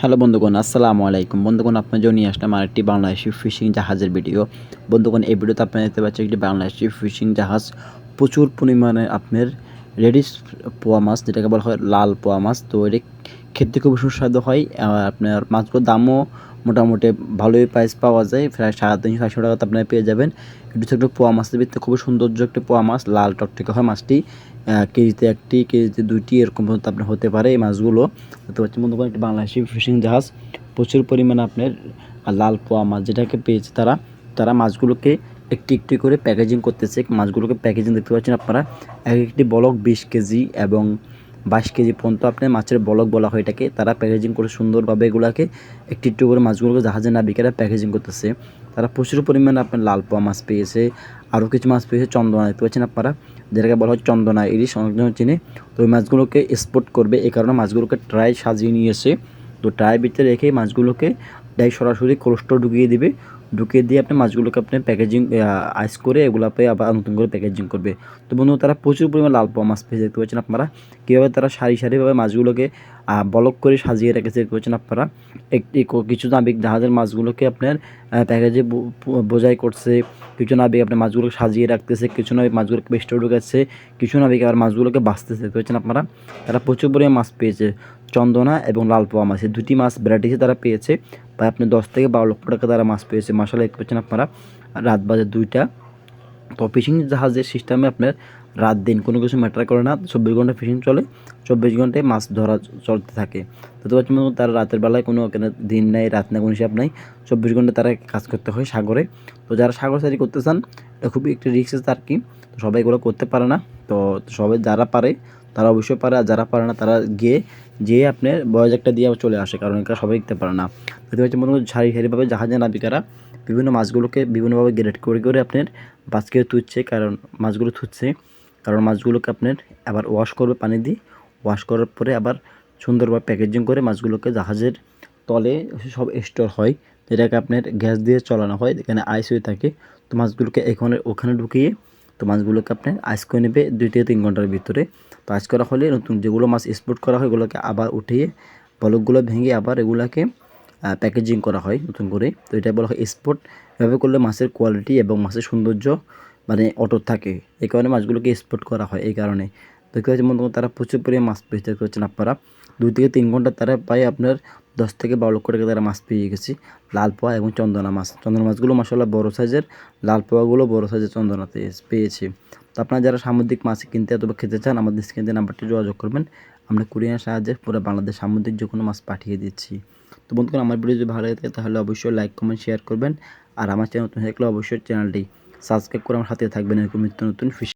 Hello বন্ধুগণ, আসসালামু আলাইকুম। বন্ধুগণ, আপনার জন্য নিয়ে আসলাম আরেকটি বাংলাদেশি ফিশিং জাহাজের ভিডিও। বন্ধুগণ, এই ভিডিওতে আপনারা দেখতে পাচ্ছেন একটি বাংলাদেশি ফিশিং জাহাজ প্রচুর পরিমাণে আপনার রেডিশ পোয়া মাছ, যেটাকে বলা হয় লাল পোয়া মাছ। তো এটি খেতে খুব সুস্বাদু হয়। আপনার মাছগুলোর দামও মোটামুটি ভালোই প্রাইস পাওয়া যায়। প্রায় 350-400 টাকাতে আপনারা পেয়ে যাবেন। এটি ছোটো পোয়া মাছের ভিতরে খুবই সৌন্দর্য একটি পোয়া মাছ, লাল টকটকে হয় মাছটি। কেজিতে 1টি, কেজিতে 2টি এরকম পর্যন্ত আপনার হতে পারে এই মাছগুলো। দেখতে পাচ্ছেন বন্ধুগণ, একটি বাংলাদেশি ফিশিং জাহাজ প্রচুর পরিমাণে আপনার লাল পোয়া মাছ যেটাকে পেয়েছে তারা মাছগুলোকে একটি একটি করে প্যাকেজিং করতেছে। মাছগুলোকে প্যাকেজিং দেখতে পাচ্ছেন আপনারা। এক একটি বলক 20 কেজি এবং 22 কেজি পর্যন্ত আপনার মাছের বলক বলা হয় এটাকে। তারা প্যাকেজিং করে সুন্দরভাবে এগুলাকে একটু একটু করে মাছগুলোকে জাহাজে নাবিকেরা প্যাকেজিং করতেছে। তারা প্রচুর পরিমাণে আপনার লাল পোয়া মাছ পেয়েছে। আরও কিছু মাছ পেয়েছে চন্দনা, দেখতে পাচ্ছেন আপনারা, যেটাকে বলা হয় চন্দনা ইলিশ, অনেকজন চিনে। তো ওই মাছগুলোকে এক্সপোর্ট করবে, এই কারণে মাছগুলোকে ট্রাই সাজিয়ে নিয়ে এসে তো ট্রাই ভিতরে রেখে মাছগুলোকে ডাইরেক্ট সরাসরি কোল্ড স্টোর ঢুকিয়ে দিয়ে আপনি মাছগুলোকে আপনি প্যাকেজিং আইস করে এগুলোকে আবার নতুন করে প্যাকেজিং করবে। তো বন্ধু, তারা প্রচুর পরিমাণ লাল পোয়া মাছ পেয়ে, দেখতে পাচ্ছেন আপনারা কীভাবে তারা সারিভাবে মাছগুলোকে বলক করে সাজিয়ে রেখেছে, দেখতে পাচ্ছেন আপনারা। কিছু নাবিক জাহাজের মাছগুলোকে আপনার প্যাকেজে বোঝাই করছে, কিছু নাবিক আপনার মাছগুলোকে সাজিয়ে রাখতেছে, কিছু নাবিক মাছগুলোকে স্টোরে ঢুকাচ্ছে, কিছু নাবিক আবার মাছগুলোকে বাঁচতেছে, দেখতে পাচ্ছেন আপনারা। তারা প্রচুর পরিমাণ মাছ পেয়েছে, চন্দনা এবং লাল পোয়া মাছ, এই দুটি মাছ ভ্যারাইটিসে তারা পেয়েছে। প্রায় আপনি 10 থেকে 12 লক্ষ টাকা তারা মাছ পেয়েছে। মাশাআল্লাহ, দেখতে পাচ্ছেন আপনারা। রাত বাজে 2টা। তো ফিশিং জাহাজের সিস্টেমে আপনার রাত দিন কোনো কিছু ম্যাটার করে না। 24 ঘন্টা ফিশিং চলে, 24 ঘন্টায় মাছ ধরা চলতে থাকে। তো পাচ্ছেন তারা রাতের বেলায় কোনো দিন নেই, রাত নেই, কোনো হিসাব নাই। 24 ঘন্টা তারা কাজ করতে হয় সাগরে। তো যারা সাগর সারি করতে চান, এটা খুবই একটি রিস্ক আছে আর কি। তো সবাই এগুলো করতে পারে না। তো সবাই যারা পারে তারা অবশ্যই পারে, আর যারা পারে না তারা যেয়ে আপনার বয়স একটা দিয়ে চলে আসে, কারণ এটা সবাই দেখতে পারে না। দেখতে পাচ্ছেন মনে সারিভাবে জাহাজে নাবিকেরা বিভিন্ন মাছগুলোকে বিভিন্নভাবে গ্রেড করে আপনার বাছকে তুলছে, কারণ মাছগুলোকে আপনার আবার ওয়াশ করবে পানি দিয়ে। ওয়াশ করার পরে আবার সুন্দরভাবে প্যাকেজিং করে মাছগুলোকে জাহাজের তলে সব স্টোর হয়, যেটাকে আপনার গ্যাস দিয়ে চালানো হয়, এখানে আইস হয়ে থাকে। তো মাছগুলোকে ওখানে ঢুকিয়ে তো মাছগুলোকে আপনার আইস করে নেবে 2 থেকে 3 ঘন্টার ভিতরে। তো আইস করা হলে নতুন যেগুলো মাছ এক্সপোর্ট করা হয় এগুলোকে আবার উঠিয়ে বলকগুলো ভেঙে আবার এগুলাকে প্যাকেজিং করা হয় নতুন করে। তো এটা বলা হয় এক্সপোর্ট। এভাবে করলে মাছের কোয়ালিটি এবং মাছের সৌন্দর্য মানে অটুট থাকে, এই কারণে মাছগুলোকে এক্সপোর্ট করা হয়। এই কারণে দেখতে পাচ্ছেন বন্ধু, তারা প্রচুর পরিমাণে মাছ পেয়েছে, দেখতে পাচ্ছেন আপনারা। 2 থেকে 3 ঘন্টা তারা প্রায় আপনার 10 থেকে 12 লক্ষ টাকা তারা মাছ পেয়ে গেছে, লাল পোয়া এবং চন্দনা মাছ। চন্দনা মাছগুলো মাশাআল্লাহ বড় সাইজের, লাল পোয়াগুলো বড় সাইজের চন্দনাতে পেয়েছে। তো আপনারা যারা সামুদ্রিক মাছ কিনতে অথবা খেতে চান, আমাদের স্ক্রিনে নাম্বারটি যোগাযোগ করবেন। আমরা কুরিয়ার সাহায্যে পুরো বাংলাদেশ সামুদ্রিক যে কোনো মাছ পাঠিয়ে দিচ্ছি। তো বন্ধুগণ, আমার ভিডিও যদি ভালো লাগে থাকে তাহলে অবশ্যই লাইক, কমেন্ট, শেয়ার করবেন। আর আমার চ্যানেল নতুন থাকলে অবশ্যই চ্যানেলটি সাবস্ক্রাইব করে আমার সাথে থাকবেন এরকম নিত্য নতুন ফিশ